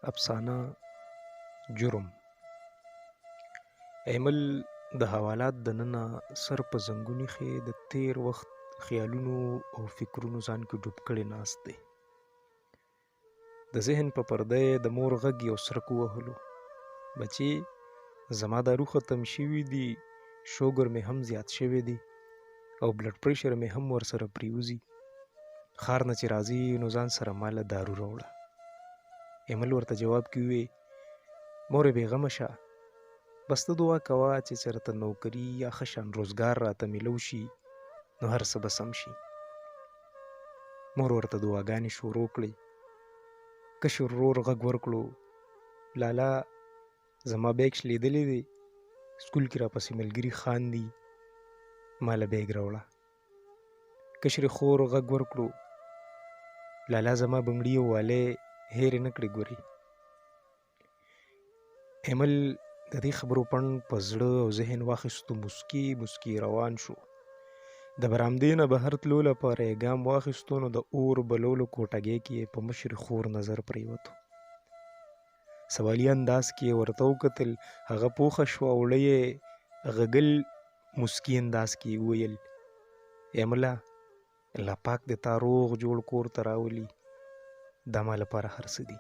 افسانه جرم ایمل د حوالات دننه سر په زنګونی خې د تیر وخت خیالونو او فکرونو ځان کې ډوب کړي ناست دی. د ذهن په پرده د مور غږ یو سرک وهلو، بچي زما دارو ختم شوي دي، شوګر مې هم زیات شوی دی او بلډ پریشر مې هم ورسره پریوزي. خار نه چې راځي نو ځان سره ماله دارو راوړه. ایمل ورته جواب کې وی مورې بېغمه شه، بس ته دعا کوه چې چېرته نوکري یا ښه شان روزګار راته میلو شي نو هر څه به سم شي. مور ورته دعاګانې شروع کړې. کشر ورور غږ ورکړو لالا زما بیګ شلیدلی دی، سکول کې راپسې ملګري خاندي، ماله بیګ راوړه. کشرې خور غږ ورکړو لالا زما بنګړي او والې هېرې نه کړې ګورې. ایمل د دې خبرو پند په زړه او ذهن واخیستو، مسکي مسکي روان شو. د برامدې نه بهر تلو لپاره یې ګام واخیستو نو د اور بلولو کوټګۍ کې په مشر خور نظر پریوتو. سوالي انداز کې ورته وکتل، هغه پوښه شوه، وړه یې غږل، مسکي انداز کې وویل ایمله الله پاک دې تا روغ جوړ کور ته راولي، دا ما لپاره هر څه دي.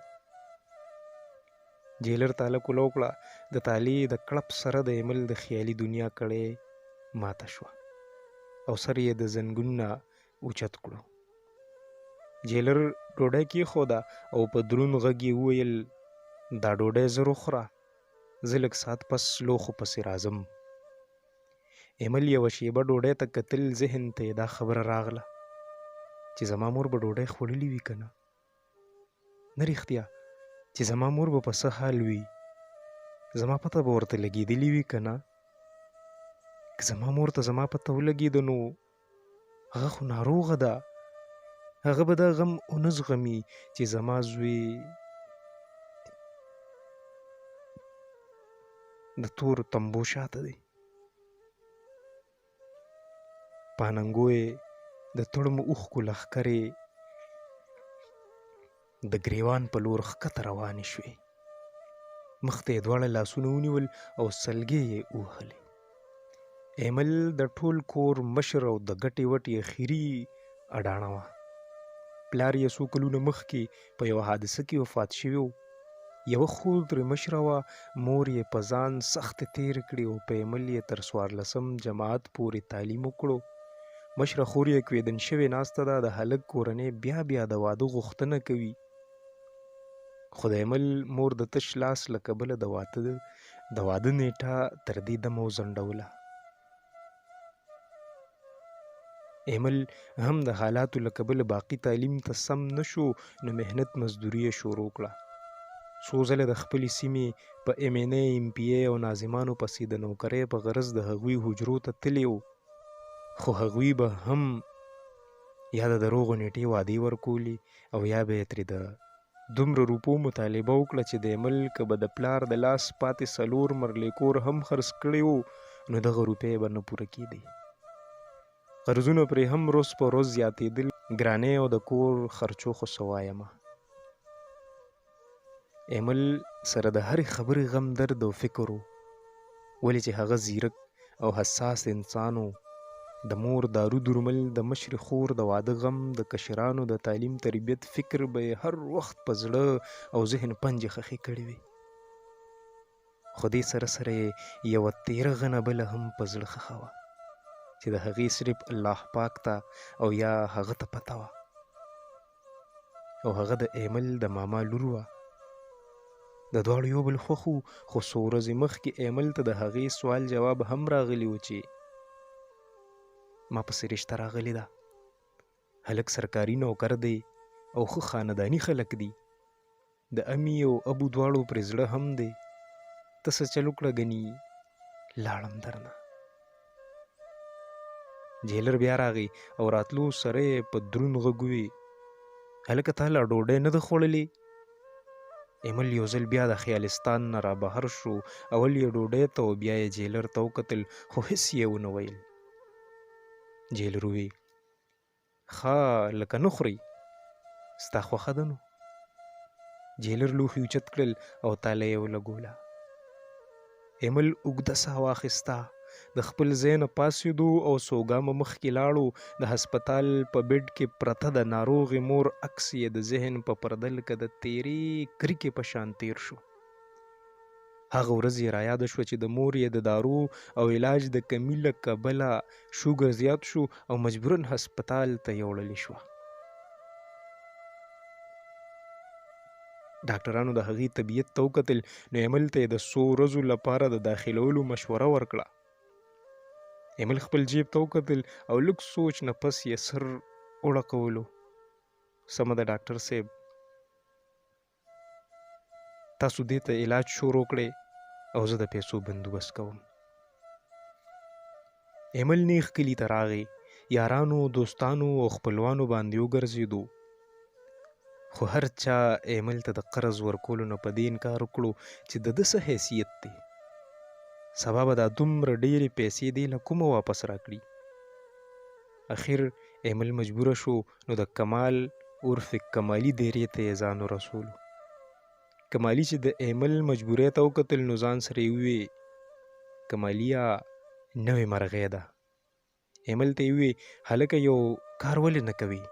جیلر تاله کوله وکړه، د تالې د کړپ سره د ایمل د خیالي دنیا کړۍ ماته شوه او سر یې د زنګون نه اوچت کړو. جیلر ډوډۍ کېښوده او په دروند غږ یې وویل دا ډوډۍ زر وخوره، زه لږ ساعت پس لوښو پسې راځم. ایمل یوه شیبه ډوډۍ ته کتل، ذهن ته یې دا خبره راغله چې زما مور به ډوډۍ خوړلې وي که نه. نه رښتیا چې زما مور به په څه حال وي، زما پته به ورته لګېدلې وي که نه. که زما مور ته زما پته ولګېده نو هغه خو ناروغه ده، هغه به دا غم ونه زغمي چې زما زوی د تور تمبو شاته دی. پاننګوې د تړمو اوښکو لښکرې د ګریوان په لور ښکته روانې شوې. مخ ته یې دواړه لاسونه ونیول او سلګۍ یې ووهلې. ایمل د ټول کور مشر او د ګټې وټې اخري اډانه وه. پلار یې څو کلونه مخکې په یوه حادثه کې وفات شوی و. یوه خور ترې مشره وه، مور یې په ځان سختې تېرې کړې او په ایمل یې تر 14 جماعت پورې تعلیم وکړو. مشره خور یې کویدن شوې ناسته ده، د هلک کورنۍ بیا بیا د واده غوښتنه کوي، خو د ایمل مور د تش لاس له کبله د واده نیټه تر دې دمه وځنډوله. ایمل هم د حالاتو له کبله باقي تعلیم ته سم نه شو نو محنت مزدوري یې شروع کړه. څو ځله د خپلې سیمې په MNA MPA او ناظمانو پسې د نوکرۍ په غرض د هغوی حجرو ته تللی و، خو هغوی به هم یا د دروغو نیټې وعدې ورکولې او یا به یې ترې د دومره روپو مطالبه وکړه چې د ایمل که به د پلار د لاس پاتې 4 مرلې کور هم خرڅ کړی و نو دغه روپۍ به نه پوره کېدی. قرضونه پرې هم روز په روز زیاتېدل، ګرانۍ او د کور خرچو خو څه وایمه. ایمل سره د هرې خبرې غم، درد او فکر و، ولې چې هغه زیرک او حساس انسان و. د مور دارو درمل، د مشرې خور د واده غم، د کشرانو د تعلیم تربیت فکر به یې هر وخت په زړه او ذهن پنجې خښې کړې وي. خو دې سره سره یې یوه تیره غنه بله هم په زړه ښخه وه چې د هغې صرف الله پاک ته او یا هغه ته پته وه، او هغه د ایمل د ماما لور وه. د دواړو یو بل خوښ وو، خو څو ورځې مخکې ایمل ته د هغې سوال جواب هم راغلی و چې ما پسې رشته راغلی ده، هلک سرکاري نوکر دی او ښه خانداني خلک دي، د امي او ابو دواړو پرې زړه هم دی، ته څه چل وکړه ګني لاړم درنه. جیلر بیا راغی او راتلو سره یې په دروند غږ ووی هلکه تا لا ډوډۍ نه ده خوړلې. ایمل یو ځل بیا د خیالستان نه را بهر شو، اول یې ډوډۍ ته او بیا یې جیلر ته وکتل، خو هېڅ یې ونه ویل. جیلر ووی ښه لکه نه خورئ، ستا خوښه ده نو. جیلر لوښي اوچت کړل او تاله یې ولګوله. ایمل اوږده ساه واخیسته. د خپل ځای نه پاڅېدو او څو ګامه مخکې لاړو. د هسپتال په بیډ کې پرته د ناروغې مور عکس یې د ذهن په پرده لکه د تیرې کرکې په شان تیر شو. هغه ورځ یې رایاده شوه چې د مور یې د دارو او علاج د کمي له کبله شوګر زیات شو او مجبوراً هسپتال ته یې وړلې شوه. ډاکټرانو د هغې طبیعت ته وکتل نو ایمل ته یې د څو ورځو لپاره د داخلولو مشوره ورکړه. ایمل خپل جیب ته وکتل او لږ سوچ نه پس یې سر وړکولو. سمه ده ډاکټر صاحب، تاسو دې ته علاج شروع کړئ او زه د پیسو بندوبست کوم. ایمل نیغ کلي ته راغی. یارانو، دوستانو او خپلوانو باندې وګرځېدو. خو هر چا ایمل ته د قرض ورکولو نه په دې انکار وکړو چې د ده څه حیثیت دی. سبا به دا دومره ډېرې پیسې دې له کومه واپس راکړي. اخر ایمل مجبوره شو نو د کمال عرف کمالي دیرې ته یې ځان ورسولو. کمالي چې د ایمل مجبورۍ ته وکتل نو ځان سره یې ووې کمالیا نوې مرغۍ ده. ایمل ته یې ووې هلکه یو کار ولې نه کوي.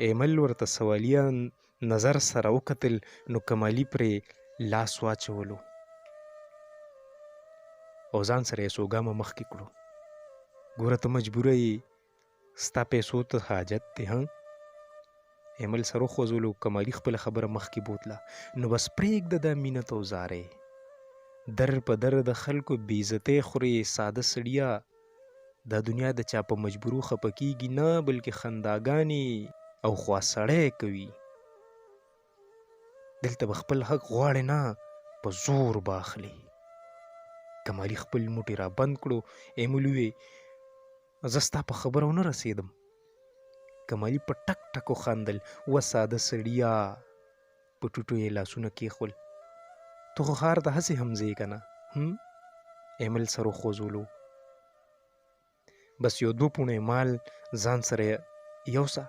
ایمل ورته سوالیه نظر سره وکتل نو کمالي پرې لاس واچولو او ځان سره یې څو ګامه مخکې کړو. ګوره ته مجبوره یې، ستا پیسو ته حاجت دی ها. ایمل سر وخوځولو. کمالي خپله خبره مخکې بوتله. نو بس پرېږده دا مینت او زارۍ. در په در د خلکو بېعزتۍ خورې ساده سړیه. دا دنیا د چا په مجبورو خفه کېږي نه، بلکې خنداګانې او خواسړی کوي. دلته به خپل حق غواړې نه، په زور به اخلي. کمالي خپل موټی را بند کړو. ایمل ووې زه ستا په خبره ونه رسېدم. کمالي په ټک ټک وخندل. و ساده سړیه. په ټوټو یې لاسونه کېښول. ته خو ښار ته هسې هم ځې که نه؟ ایمل سر وخوځولو. بس یو 2 پوڼې مال ځان سره یوسه.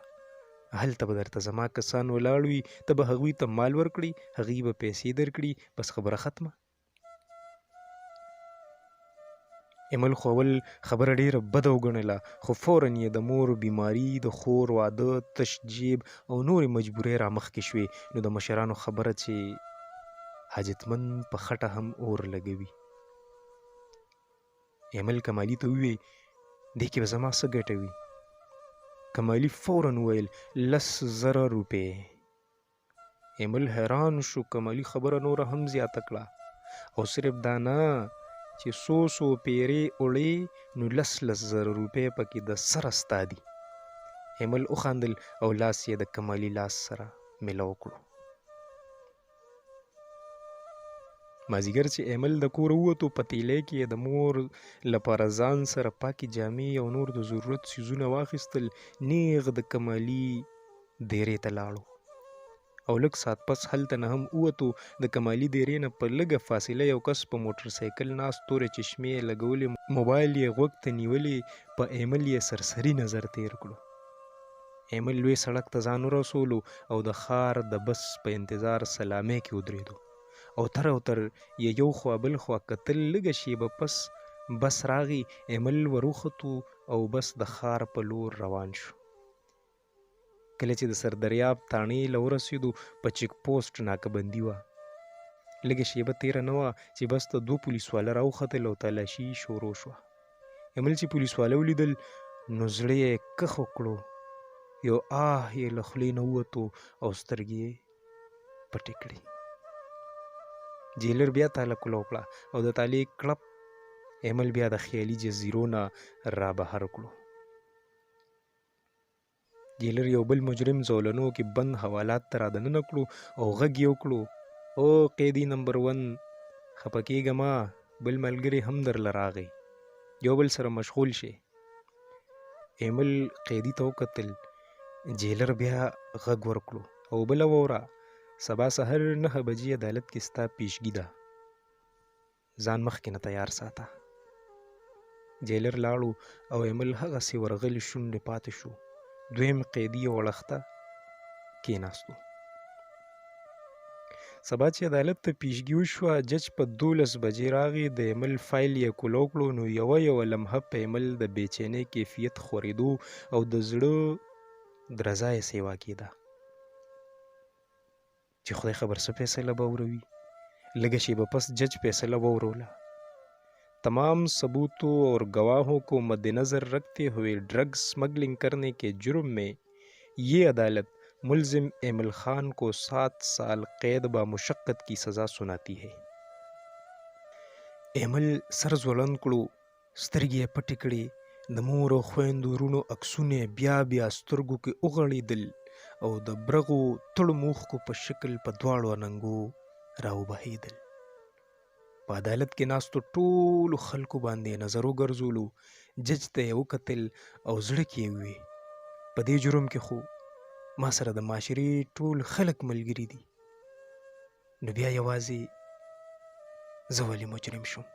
هلته به درته زما کسان ولاړ وي، ته به هغوی ته مال ورکړي، هغوی به پیسې درکړي، بس خبره ختمه. ایمل خو اول خبره ډېره بده وګڼله، خو فوراً یې د مور بیماري، د خور واده، تش جیب او نورې مجبورۍ را مخکې شوې. نو د مشرانو خبره چې حاجتمند په خټه هم اور لګوي. ایمل کمالي ته ووې دې کې به زما څه ګټه وي؟ کمالي فوراً وویل 10,000 روپۍ. ایمل حیران شو. کمالي خبره نوره هم زیاته کړه او صرف دا نه چې 100 پیرې وړې نو 10,000 روپۍ پکې د سره ستا دي. ایمل وخندل او لاس یې د کمالي لاس سره میلاو کړو. مازدیګر چې ایمل د کوره ووتو، په تیلی کې یې د مور لپاره ځان سره پاکې جامې او نور د ضرورت څیزونه واخیستل. نیغ د کمالي دیرې ته لاړو او لږ ساعت پس هلته نه هم ووتو. د کمالي دیرې نه په لږه فاصله یو کس په موټر سایکل ناست، تورې چشمې یې لګولې، موبایل یې غوږ ته نیولې. په ایمل یې سرسري نظر تیر کړو. ایمل لوی سړک ته ځان ورسولو او د ښار د بس په انتظار سلامۍ کې ودرېدو. او تر یې یو خوا بل خوا کتل. لږه شیبه پس بس راغی. ایمل وروختو او بس د ښار په لور روان شو. کله چې د سردریاب تاڼۍ له ورسېدو، په چیک پوسټ ناکه وه. لږه شیبه تیره نه وه چې بس ته 2 پولیسواله راوختل او تلاشي شروع شوه. ایمل چې پولیسواله ولیدل نو زړه یې کښ وکړو. یو آه یې له خولې نه ووتو او سترګې یې پټې کړې. جیلر بیا تاله کلو کړه او د تالې کړپ ایمل بیا د خیالي جزیرو نه را بهر کړو. جیلر یو بل مجرم زولنو کې بند حوالات ته را دننه کړو او غږ یې وکړو او قیدي نمبر 1 خفه کېږه مه، بل ملګری هم درله راغی، یو بل سره مشغول شي. ایمل قیدي ته وکتل. جیلر بیا غږ ورکړو او بله واوره، سبا سحر 9 بجې عدالت کې ستا پیشګي ده، ځان مخکې نه تیار ساته. جیلر لاړو او ایمل هغسې ورغلي شونډې پاتې شو. دویم قیدي وړخته کېناستو. سبا چې عدالت ته پیشګي وشوه، جج په 12 بجې راغی، د ایمل فایل یې کولو کړو، نو یوه لمحه په ایمل د بېچینۍ کیفیت خورېدو او د زړه درزا یې سیوا کېده چې خدای خبر څه فیصله به وروي. لږه شیبه پس جج فیصله ووروله. तमाम सबूतों और गवाहों को मद्देनजर रखते हुए ड्रग स्मगलिंग करने के जुर्म में ये अदालत मुलजिम एमल खान को 7 साल कैद बामुशक्कत की सज़ा सुनाती है. एमल सर ځوړند کړو، سترګې یې پټې کړې، د مور او خویندو وروڼو عکسونه یې بیا سترګو کې وغړېدل او د برغو تړو موښکو په شکل په دواړو اننګو راوبهېدل. په عدالت کې ناستو ټولو خلکو باندې نظر وګرځولو. جج ته یې وکتل او زړه کې یې ووې په دې جرم کې خو ما سره د معاشرې ټول خلک ملګري دي، نو بیا یوازې زه ولې مجرم شوم؟